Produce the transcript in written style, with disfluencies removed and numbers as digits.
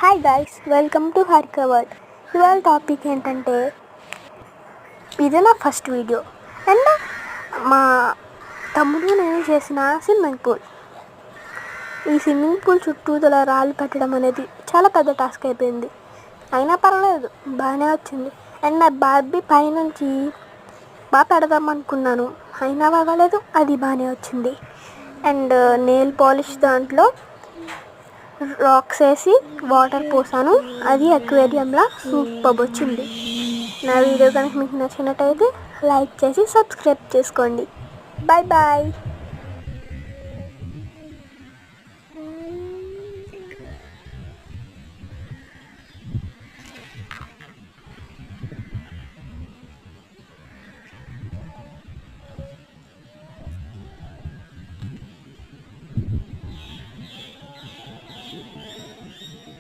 Hi guys, welcome to Harika world. ఇవాళ topic ఏంటంటే, ఇది నా ఫస్ట్ వీడియో అండ్ మా తమ్ముడు నేను చేసిన స్విమ్మింగ్ పూల్. ఈ స్విమ్మింగ్ పూల్ చుట్టూతల రాళ్ళు పెట్టడం అనేది చాలా పెద్ద టాస్క్ అయిపోయింది. అయినా పర్వాలేదు, బాగానే వచ్చింది. అండ్ నా బార్బీ పైనుంచి బాగా పెడదాం అనుకున్నాను, అయినా పర్వాలేదు, అది బాగానే వచ్చింది. అండ్ నెయిల్ పాలిష్ దాంట్లో రాక్స్ వేసి వాటర్ పోసాను, అది అక్వేరియంలా సూపర్ వచ్చింది. నా వీడియో కనుక మీకు నచ్చినట్టయితే లైక్ చేసి సబ్స్క్రైబ్ చేసుకోండి. Bye bye.